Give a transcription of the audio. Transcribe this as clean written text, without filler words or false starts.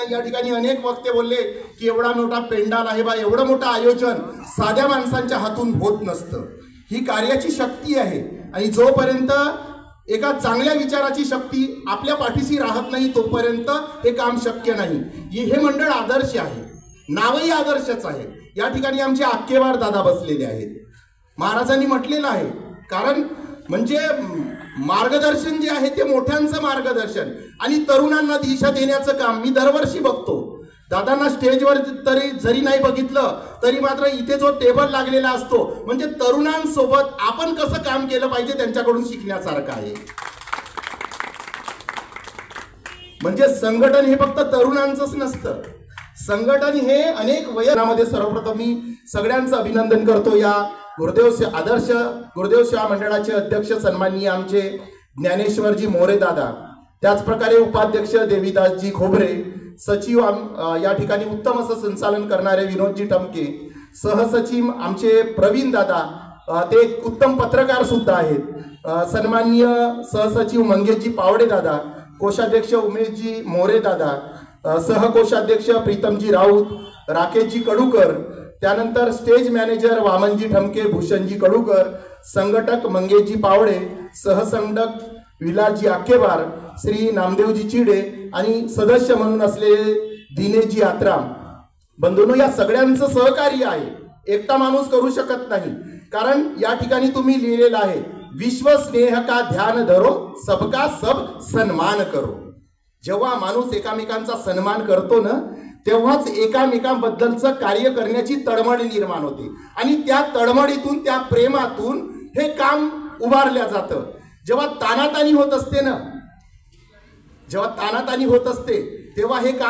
नाही। या ठिकाणी अनेक वक्ते बोलले की एवढा मोठा पेंडाल आहे बा, एवढं मोठं आयोजन साध्या माणसांच्या हातून होत नसतं। ही कार्याची शक्ती आहे आणि जोपर्यंत एका चांगल्या विचाराची शक्ती आपल्या पाठीशी राहत नाही तोपर्यंत हे काम शक्य नाही। हे मंडळ आदर्श आहे, नावही आदर्शच आहे। या ठिकाणी आमचे आक्केवार दादा बसलेले आहेत। महाराजांनी म्हटलेलं आहे, कारण म्हणजे मार्गदर्शन जे आहे ते मोठ्यांचं मार्गदर्शन आणि तरुणांना दिशा देण्याचं काम मी दरवर्षी बघतो। दादांना स्टेजवर तरी जरी नाही बघितलं तरी मात्र इथे जो टेबल लागलेला असतो म्हणजे तरुणांसोबत आपण कसं काम केलं पाहिजे त्यांच्याकडून शिकण्यासारखं आहे। म्हणजे संघटन हे फक्त तरुणांचंच नसतं, संघटन हे अनेक वयामध्ये। सर्वप्रथम मी सगळ्यांचं अभिनंदन करतो। या आदर्श गुरुदेव सेवा मंडळाचे अध्यक्ष सन्माननीय आमचे ज्ञानेश्वरजी मोरे दादा, त्याच प्रकारे उपाध्यक्ष देवीदासजी खोबरे, सचिव या ठिकाणी उत्तम असं संचालन करणारे विनोदजी टमके, सहसचिव आमचे प्रवीण दादा, ते उत्तम पत्रकार सुद्धा आहेत, सन्माननीय सहसचिव मंगेशजी पावडे दादा, कोषाध्यक्ष उमेशजी मोरे दादा, सहकोषाध्यक्ष प्रीतमजी राऊत, राकेशजी कडूकर, त्यानंतर स्टेज मॅनेजर वामनजी ठमके, भूषणजी कडूकर, संघटक मंगेशजी पावडे, सहसंघटक विलासजी आक्केवार, श्री नामदेवजी चिडे आणि सदस्य म्हणून असलेले दिनेशजी आत्राम। बंधूंनो, या सगळ्यांचं सहकार्य आहे, एकटा माणूस करू शकत नाही। कारण या ठिकाणी तुम्ही लिहिलेलं आहे, विश्व स्नेह का ध्यान धरो, सबका सब सन्मान करो। जेव्हा माणूस एकामेकांचा सन्मान करतो ना तेव्हाच एकामेकांबद्दलचं कार्य करण्याची तळमळ निर्माण होते आणि त्या तळमळीतून, त्या प्रेमातून हे काम उभारल्या जातं। जेव्हा तानातानी होत असते ना, जेव्हा तानातानी होत असते तेव्हा हे काम